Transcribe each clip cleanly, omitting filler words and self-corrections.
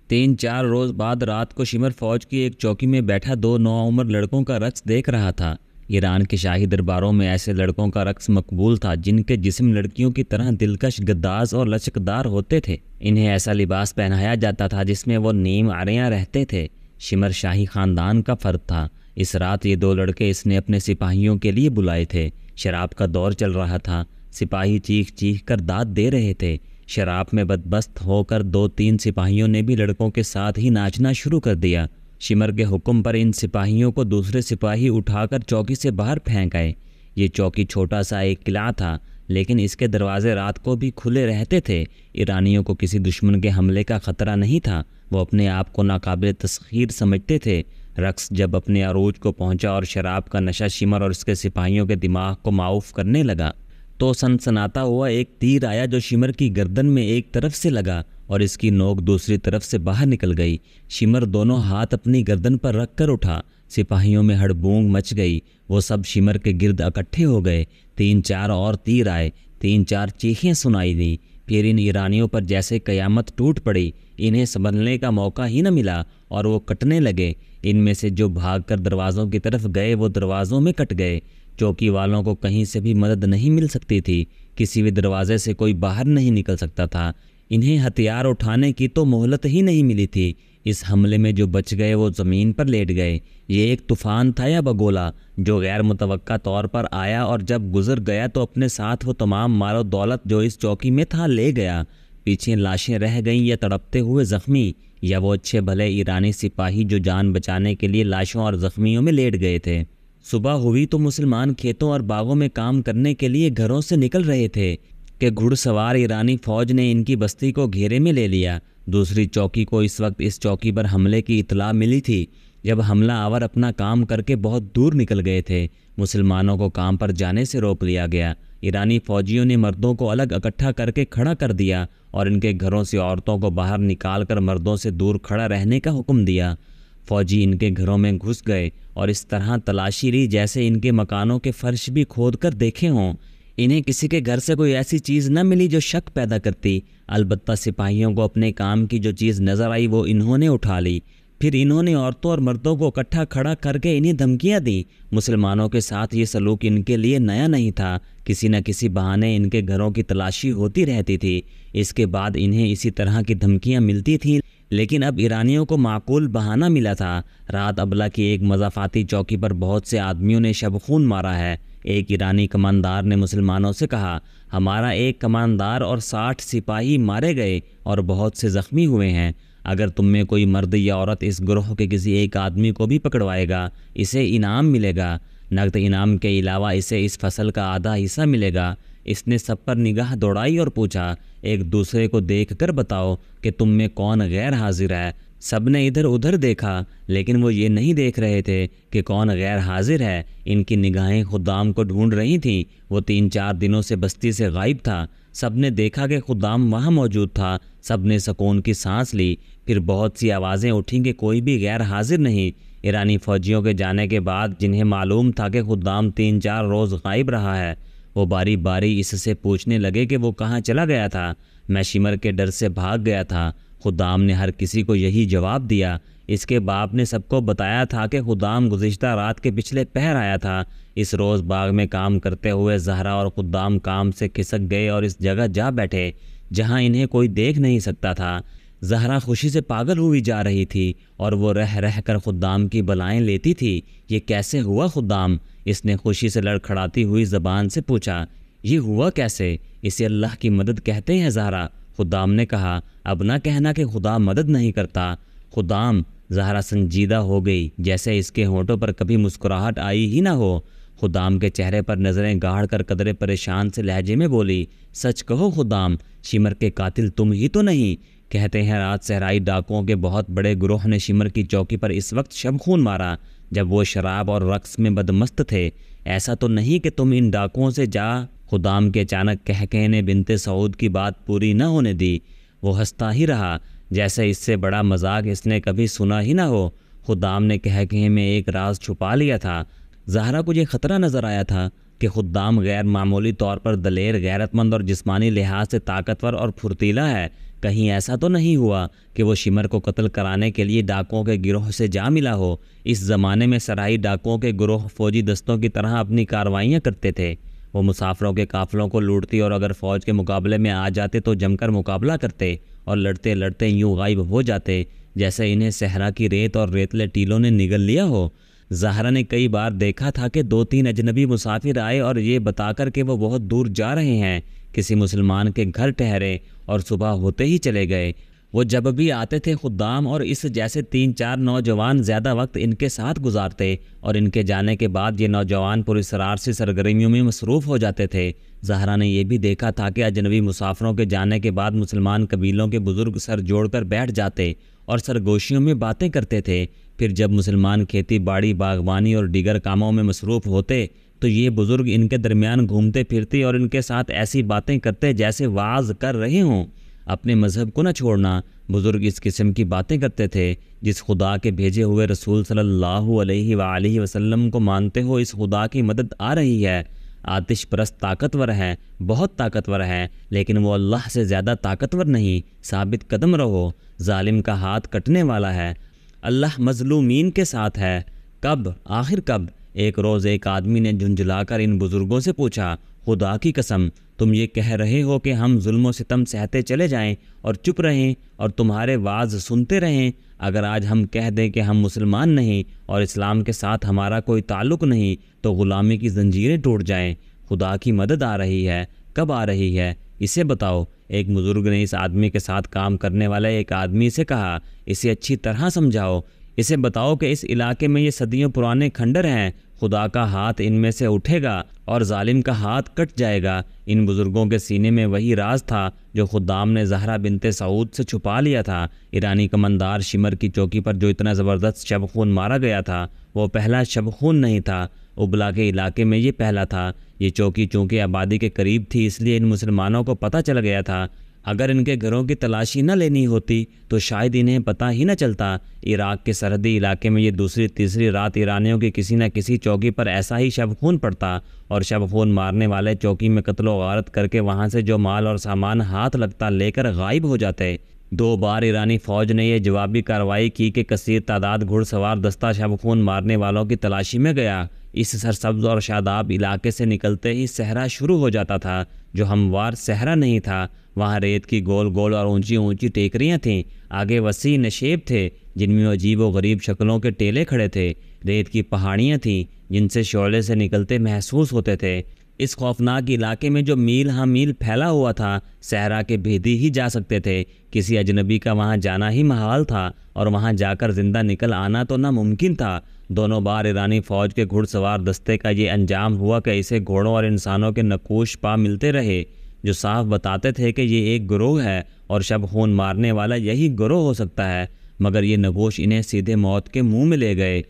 3-4 روز بعد رات کو شمر فوج کی ایک چوکی میں بیٹھا 2 نوعمر لڑکوں کا رقص دیکھ رہا تھا۔ ایران کے شاہی درباروں میں ایسے لڑکوں کا رقص مقبول تھا جن کے جسم لڑکیوں کی طرح دلکش، گداز اور لچکدار ہوتے تھے۔ انہیں ایسا لباس پہنایا جاتا تھا جس میں وہ نیم عریاں رہتے تھے۔ شمر شاہی خاندان کا فرد تھا۔ اس رات یہ 2 لڑکے اس نے اپنے سپاہیوں کے لیے بلائے تھے۔ شراب کا دور چل رہا تھا۔ سپاہی چیخ چیخ کر داد دے رہے تھے۔ شراب میں بدمست ہو کر 2-3 سپاہیوں نے بھی لڑکوں کے ساتھ ہی ناچنا شروع کر دیا۔ شمر کے حکم پر ان سپاہیوں کو دوسرے سپاہی اٹھا کر چوکی سے باہر پھینک آئے۔ یہ چوکی چھوٹا سا ایک قلعہ تھا، لیکن اس کے دروازے رات کو بھی کھلے رہتے تھے۔ ایرانیوں کو کسی دشمن کے حملے کا خطرہ نہیں تھا۔ وہ اپنے آپ کو ناقابل تسخیر سمجھتے تھے۔ رقص جب اپنے عروج کو پہنچا اور شراب کا نشہ شمر اور اس کے سپاہیوں کے دماغ کو معاف کرنے لگا تو سنسناتا ہوا ایک تیر آیا جو شمر کی گردن میں ایک طرف سے لگا اور اس کی نوک دوسری طرف سے باہر نکل گئی۔ شمر دونوں ہاتھ اپنی گردن پر رکھ کر اٹھا۔ سپاہیوں میں ہڑبونگ مچ گئی۔ وہ سب شمر کے گرد اکٹھے ہو گئے۔ 3-4 اور تیر آئے۔ 3-4 چیخیں سنائی دیں۔ پھر ان ایرانیوں پر جیسے قیامت ٹوٹ پڑی۔ انہیں سنبھلنے کا موقع ہی نہ ملا اور وہ کٹنے لگے۔ ان میں سے جو بھاگ کر دروازوں کی طرف گئے وہ دروازوں میں کٹ گئے۔ چوکی والوں کو کہیں سے بھی مدد نہیں مل سکتی تھی۔ کسی بھی دروازے سے کوئی باہر نہیں نکل سکتا تھا۔ انہیں ہتھیار اٹھانے کی تو مہلت ہی نہیں ملی تھی۔ اس حملے میں جو بچ گئے وہ زمین پر لیٹ گئے۔ یہ ایک طوفان تھا یا بگولا جو غیر متوقع طور پر آیا اور جب گزر گیا تو اپنے ساتھ وہ تمام مال و دولت جو اس چوکی میں تھا لے گیا۔ پیچھے لاشیں رہ گئیں یا تڑپتے ہوئے زخمی، یا وہ اچھے بھلے ایرانی سپاہی جو جان بچانے کے لیے لاشوں اور زخمیوں میں لیٹ گئے تھے۔ صبح ہوئی تو مسلمان کھیتوں اور باغوں میں کام کرنے کے لیے گھروں سے نکل رہے تھے کہ گھڑ سوار ایرانی فوج نے ان کی بستی کو گھیرے میں لے لیا۔ دوسری چوکی کو اس وقت اس چوکی پر حملے کی اطلاع ملی تھی جب حملہ آور اپنا کام کر کے بہت دور نکل گئے تھے۔ مسلمانوں کو کام پر جانے سے روک لیا گیا۔ ایرانی فوجیوں نے مردوں کو الگ اکٹھا کر کے کھڑا کر دیا اور ان کے گھروں سے عورتوں کو باہر نکال کر مردوں سے دور کھڑا رہنے کا حکم دیا۔ فوجی ان کے گھروں میں گھس گئے اور اس طرح تلاشی لی جیسے ان کے مکانوں کے فرش بھی کھود کر دیکھے ہوں۔ انہیں کسی کے گھر سے کوئی ایسی چیز نہ ملی جو شک پیدا کرتی۔ البتہ سپاہیوں کو اپنے کام کی جو چیز نظر آئی وہ انہوں نے اٹھا لی۔ پھر انہوں نے عورتوں اور مردوں کو اکٹھا کھڑا کر کے انہیں دھمکیاں دیں۔ مسلمانوں کے ساتھ یہ سلوک ان کے لیے نیا نہیں تھا۔ کسی نہ کسی بہانے ان کے گھروں کی تلاشی ہوتی رہتی تھی۔ اس کے بعد انہیں اسی طرح کی دھمکیاں ملتی تھیں، لیکن اب ایرانیوں کو معقول بہانہ ملا تھا۔ رات ابلا کی ایک مضافاتی چوکی پر بہت سے آدمیوں نے شب خون مارا ہے۔ ایک ایرانی کماندار نے مسلمانوں سے کہا، ہمارا ایک کماندار اور 60 سپاہی مارے گئے اور بہت سے زخمی ہوئے ہیں۔ اگر تم میں کوئی مرد یا عورت اس گروہ کے کسی ایک آدمی کو بھی پکڑوائے گا اسے انعام ملے گا۔ نقد انعام کے علاوہ اسے اس فصل کا آدھا حصہ ملے گا۔ اس نے سب پر نگاہ دوڑائی اور پوچھا، ایک دوسرے کو دیکھ کر بتاؤ کہ تم میں کون غیر حاضر ہے۔ سب نے ادھر ادھر دیکھا لیکن وہ یہ نہیں دیکھ رہے تھے کہ کون غیر حاضر ہے۔ ان کی نگاہیں خدام کو ڈھونڈ رہی تھیں۔ وہ 3-4 دنوں سے بستی سے غائب تھا۔ سب نے دیکھا کہ خدام وہاں موجود تھا۔ سب نے سکون کی سانس لی۔ پھر بہت سی آوازیں اٹھیں کہ کوئی بھی غیر حاضر نہیں۔ ایرانی فوجیوں کے جانے کے بعد جنہیں معلوم تھا کہ خدام 3-4 روز غائب رہا ہے، وہ باری باری اس سے پوچھنے لگے کہ وہ کہاں چلا گیا تھا۔ میں شمر کے ڈر سے بھاگ گیا تھا۔ خدام نے ہر کسی کو یہی جواب دیا۔ اس کے باپ نے سب کو بتایا تھا کہ خدام گزشتہ رات کے پچھلے پہر آیا تھا۔ اس روز باغ میں کام کرتے ہوئے زہرا اور خدام کام سے کھسک گئے اور اس جگہ جا بیٹھے جہاں انہیں کوئی دیکھ نہیں سکتا تھا۔ زہرا خوشی سے پاگل ہوئی جا رہی تھی اور وہ رہ رہ کر خدام کی بلائیں لیتی تھی۔ یہ کیسے ہوا خدام؟ اس نے خوشی سے لڑکھڑاتی ہوئی زبان سے پوچھا۔ یہ ہوا کیسے؟ اسے اللہ کی مدد کہتے ہیں زہرا۔ خدام نے کہا، اب نہ کہنا کہ خدا مدد نہیں کرتا۔ خدام، زہرا سنجیدہ ہو گئی جیسے اس کے ہونٹوں پر کبھی مسکراہٹ آئی ہی نہ ہو۔ خدام کے چہرے پر نظریں گاڑ کر قدرے پریشان سے لہجے میں بولی، سچ کہو خدام، شمر کے قاتل تم ہی تو نہیں؟ کہتے ہیں رات صحرائی ڈاکوؤں کے بہت بڑے گروہ نے شمر کی چوکی پر اس وقت شب خون مارا جب وہ شراب اور رقص میں بدمست تھے۔ ایسا تو نہیں کہ تم ان ڈاکوؤں سے جا؟ خدام کے اچانک کہکہے نے بنت سعود کی بات پوری نہ ہونے دی۔ وہ ہنستا ہی رہا جیسے اس سے بڑا مذاق اس نے کبھی سنا ہی نہ ہو۔ خدام نے کہکہے میں ایک راز چھپا لیا تھا۔ زہرا کو یہ خطرہ نظر آیا تھا کہ خدام غیر معمولی طور پر دلیر، غیرت مند اور جسمانی لحاظ سے طاقتور اور پھرتیلا ہے۔ کہیں ایسا تو نہیں ہوا کہ وہ شمر کو قتل کرانے کے لیے ڈاکوؤں کے گروہ سے جا ملا ہو؟ اس زمانے میں سرائی ڈاکوؤں کے گروہ فوجی دستوں کی طرح اپنی کارروائیاں کرتے تھے۔ وہ مسافروں کے قافلوں کو لوٹتی اور اگر فوج کے مقابلے میں آ جاتے تو جم کر مقابلہ کرتے اور لڑتے لڑتے یوں غائب ہو جاتے جیسے انہیں صحرا کی ریت اور ریتلے ٹیلوں نے نگل لیا ہو۔ زہرا نے کئی بار دیکھا تھا کہ 2-3 اجنبی مسافر آئے اور یہ بتا کر کہ وہ بہت دور جا رہے ہیں کسی مسلمان کے گھر ٹھہرے اور صبح ہوتے ہی چلے گئے۔ وہ جب بھی آتے تھے خدام اور اس جیسے 3-4 نوجوان زیادہ وقت ان کے ساتھ گزارتے اور ان کے جانے کے بعد یہ نوجوان پراسرار سی سرگرمیوں میں مصروف ہو جاتے تھے۔ زہرا نے یہ بھی دیکھا تھا کہ اجنبی مسافروں کے جانے کے بعد مسلمان قبیلوں کے بزرگ سر جوڑ کر بیٹھ جاتے اور سرگوشیوں میں باتیں کرتے تھے۔ پھر جب مسلمان کھیتی باڑی باغبانی اور دیگر کاموں میں مصروف ہوتے تو یہ بزرگ ان کے درمیان گھومتے پھرتے اور ان کے ساتھ ایسی باتیں کرتے جیسے واعظ کر رہے ہوں۔ اپنے مذہب کو نہ چھوڑنا۔ بزرگ اس قسم کی باتیں کرتے تھے جس خدا کے بھیجے ہوئے رسول صلی اللہ علیہ وآلہ وسلم کو مانتے ہو اس خدا کی مدد آ رہی ہے۔ آتش پرست طاقتور ہے، بہت طاقتور ہے، لیکن وہ اللہ سے زیادہ طاقتور نہیں۔ ثابت قدم رہو، ظالم کا ہاتھ کٹنے والا ہے، اللہ مظلومین کے ساتھ ہے۔ کب؟ آخر کب؟ ایک روز ایک آدمی نے جھنجھلا کر ان بزرگوں سے پوچھا، خدا کی قسم تم یہ کہہ رہے ہو کہ ہم ظلم و ستم سہتے چلے جائیں اور چپ رہیں اور تمہارے واعظ سنتے رہیں؟ اگر آج ہم کہہ دیں کہ ہم مسلمان نہیں اور اسلام کے ساتھ ہمارا کوئی تعلق نہیں تو غلامی کی زنجیریں ٹوٹ جائیں۔ خدا کی مدد آ رہی ہے، کب آ رہی ہے اسے بتاؤ۔ ایک بزرگ نے اس آدمی کے ساتھ کام کرنے والے ایک آدمی سے کہا، اسے اچھی طرح سمجھاؤ، اسے بتاؤ کہ اس علاقے میں یہ صدیوں پرانے کھنڈر ہیں، خدا کا ہاتھ ان میں سے اٹھے گا اور ظالم کا ہاتھ کٹ جائے گا۔ ان بزرگوں کے سینے میں وہی راز تھا جو خدام نے زہرا بنت سعود سے چھپا لیا تھا۔ ایرانی کماندار شمر کی چوکی پر جو اتنا زبردست شب خون مارا گیا تھا وہ پہلا شب خون نہیں تھا، ابلا کے علاقے میں یہ پہلا تھا۔ یہ چوکی چونکہ آبادی کے قریب تھی اس لیے ان مسلمانوں کو پتہ چل گیا تھا، اگر ان کے گھروں کی تلاشی نہ لینی ہوتی تو شاید انہیں پتہ ہی نہ چلتا۔ عراق کے سرحدی علاقے میں یہ دوسری تیسری رات ایرانیوں کی کسی نہ کسی چوکی پر ایسا ہی شب خون پڑتا اور شب خون مارنے والے چوکی میں قتل و غارت کر کے وہاں سے جو مال اور سامان ہاتھ لگتا لے کر غائب ہو جاتے۔ 2 بار ایرانی فوج نے یہ جوابی کارروائی کی کہ کثیر تعداد گھڑ سوار دستہ شب خون مارنے والوں کی تلاشی میں گیا۔ اس سرسبز اور شاداب علاقے سے نکلتے ہی صحرا شروع ہو جاتا تھا جو ہموار صحرا نہیں تھا۔ وہاں ریت کی گول گول اور اونچی اونچی ٹیکریاں تھیں، آگے وسیع نشیب تھے جن میں عجیب و غریب شکلوں کے ٹیلے کھڑے تھے، ریت کی پہاڑیاں تھیں جن سے شعلے سے نکلتے محسوس ہوتے تھے۔ اس خوفناک علاقے میں جو میل ہاں میل پھیلا ہوا تھا صحرا کے بھیدی ہی جا سکتے تھے، کسی اجنبی کا وہاں جانا ہی محال تھا اور وہاں جا کر زندہ نکل آنا تو ناممکن تھا۔ 2 بار ایرانی فوج کے گھڑ سوار دستے کا یہ انجام ہوا کہ اسے گھوڑوں اور انسانوں کے نقوش پا ملتے رہے جو صاف بتاتے تھے کہ یہ ایک گروہ ہے اور شب خون مارنے والا یہی گروہ ہو سکتا ہے، مگر یہ نقوش انہیں سیدھے موت کے منہ میں لے گئے۔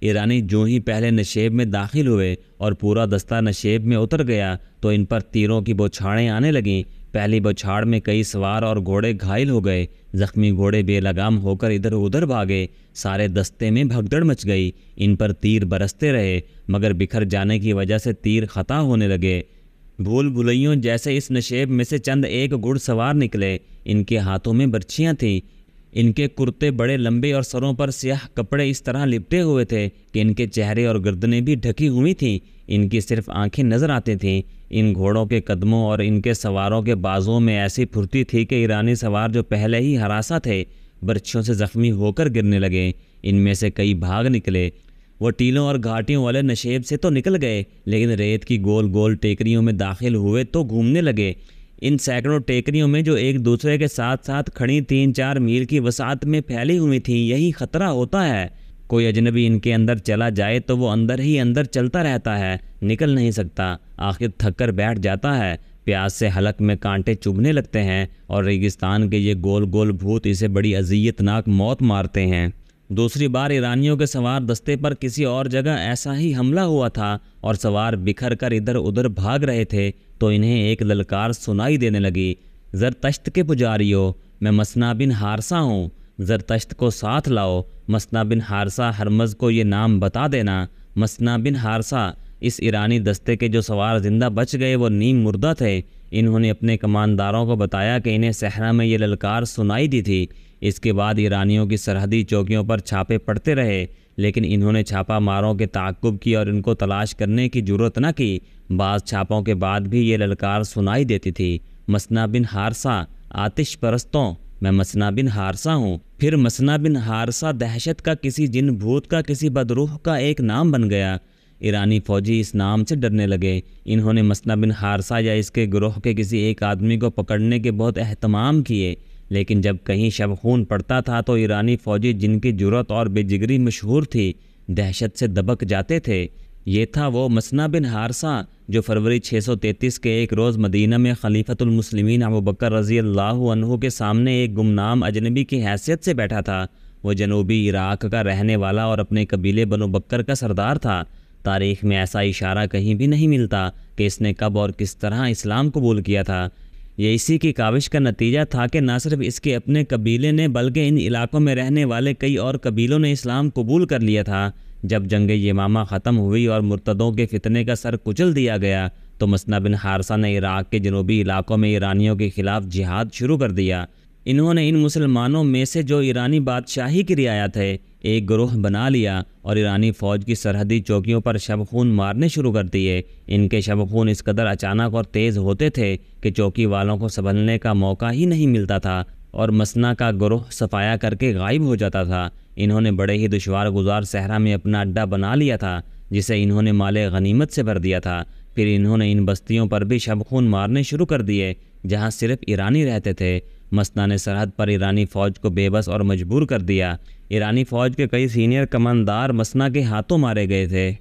ایرانی جو ہی پہلے نشیب میں داخل ہوئے اور پورا دستہ نشیب میں اتر گیا تو ان پر تیروں کی بوچھاڑیں آنے لگیں۔ پہلی بوچھاڑ میں کئی سوار اور گھوڑے گھائل ہو گئے، زخمی گھوڑے بے لگام ہو کر ادھر ادھر بھاگے، سارے دستے میں بھگدڑ مچ گئی۔ ان پر تیر برستے رہے مگر بکھر جانے کی وجہ سے تیر خطا ہونے لگے۔ بھول بھلائیوں جیسے اس نشیب میں سے چند ایک گھڑ سوار نکلے، ان کے ہاتھوں میں برچیاں تھیں، ان کے کرتے بڑے لمبے اور سروں پر سیاہ کپڑے اس طرح لپٹے ہوئے تھے کہ ان کے چہرے اور گردنیں بھی ڈھکی ہوئی تھیں، ان کی صرف آنکھیں نظر آتی تھیں۔ ان گھوڑوں کے قدموں اور ان کے سواروں کے بازوؤں میں ایسی پھرتی تھی کہ ایرانی سوار جو پہلے ہی ہراساں تھے برچھیوں سے زخمی ہو کر گرنے لگے۔ ان میں سے کئی بھاگ نکلے، وہ ٹیلوں اور گھاٹیوں والے نشیب سے تو نکل گئے لیکن ریت کی گول گول ٹیکریوں میں داخل ہوئے تو گھومنے لگے۔ ان سینکڑوں ٹیکریوں میں جو ایک دوسرے کے ساتھ ساتھ کھڑی 3-4 میل کی وسعت میں پھیلی ہوئی تھیں، یہی خطرہ ہوتا ہے۔ کوئی اجنبی ان کے اندر چلا جائے تو وہ اندر ہی اندر چلتا رہتا ہے، نکل نہیں سکتا، آخر تھک کر بیٹھ جاتا ہے، پیاس سے حلق میں کانٹے چبھنے لگتے ہیں اور ریگستان کے یہ گول گول بھوت اسے بڑی اذیت ناک موت مارتے ہیں۔ دوسری بار ایرانیوں کے سوار دستے پر کسی اور جگہ ایسا ہی حملہ ہوا تھا اور سوار بکھر کر ادھر ادھر بھاگ رہے تھے تو انہیں ایک للکار سنائی دینے لگی، زرتشت کے پجاریوں، میں مسنا بن حارثہ ہوں، زرتشت کو ساتھ لاؤ۔ مسنا بن حارثہ ہرمز کو یہ نام بتا دینا۔ مسنا بن حارثہ، اس ایرانی دستے کے جو سوار زندہ بچ گئے وہ نیم مردہ تھے، انہوں نے اپنے کمانداروں کو بتایا کہ انہیں صحرا میں یہ للکار سنائی دی تھی۔ اس کے بعد ایرانیوں کی سرحدی چوکیوں پر چھاپے پڑتے رہے، لیکن انہوں نے چھاپا ماروں کے تعاقب کی اور ان کو تلاش کرنے کی جرات نہ کی۔ بعض چھاپوں کے بعد بھی یہ للکار سنائی دیتی تھی، مسنا بن حارثہ، آتش پرستوں، میں مسنا بن حارثہ ہوں۔ پھر مسنا بن حارثہ دہشت کا، کسی جن بھوت کا، کسی بدروح کا ایک نام بن گیا۔ ایرانی فوجی اس نام سے ڈرنے لگے۔ انہوں نے مسنا بن حارثہ یا اس کے گروہ کے کسی ایک آدمی کو پکڑنے کے بہت اہتمام کیے، لیکن جب کہیں شب خون پڑتا تھا تو ایرانی فوجی، جن کی جرات اور بے جگری مشہور تھی، دہشت سے دبک جاتے تھے۔ یہ تھا وہ مسنا بن حارثہ جو فروری 633 کے ایک روز مدینہ میں خلیفۃ المسلمین ابوبکر رضی اللہ عنہ کے سامنے ایک گمنام اجنبی کی حیثیت سے بیٹھا تھا۔ وہ جنوبی عراق کا رہنے والا اور اپنے قبیلے بنو بکر کا سردار تھا۔ تاریخ میں ایسا اشارہ کہیں بھی نہیں ملتا کہ اس نے کب اور کس طرح اسلام قبول کیا تھا۔ یہ اسی کی کاوش کا نتیجہ تھا کہ نہ صرف اس کے اپنے قبیلے نے بلکہ ان علاقوں میں رہنے والے کئی اور قبیلوں نے اسلام قبول کر لیا تھا۔ جب جنگ یمامہ ختم ہوئی اور مرتدوں کے فتنے کا سر کچل دیا گیا تو مسنا بن حارثہ نے عراق کے جنوبی علاقوں میں ایرانیوں کے خلاف جہاد شروع کر دیا۔ انہوں نے ان مسلمانوں میں سے جو ایرانی بادشاہی کی رعایا تھے ایک گروہ بنا لیا اور ایرانی فوج کی سرحدی چوکیوں پر شب خون مارنے شروع کر دیے۔ ان کے شب خون اس قدر اچانک اور تیز ہوتے تھے کہ چوکی والوں کو سنبھلنے کا موقع ہی نہیں ملتا تھا اور مسنا کا گروہ صفایا کر کے غائب ہو جاتا تھا۔ انہوں نے بڑے ہی دشوار گزار صحرا میں اپنا اڈا بنا لیا تھا، جسے انہوں نے مال غنیمت سے بھر دیا تھا۔ پھر انہوں نے ان بستیوں پر بھی شب خون مارنے شروع کر دیے جہاں صرف ایرانی رہتے تھے۔ مسنا نے سرحد پر ایرانی فوج کو بے بس اور مجبور کر دیا۔ ایرانی فوج کے کئی سینئر کماندار مسنا کے ہاتھوں مارے گئے تھے۔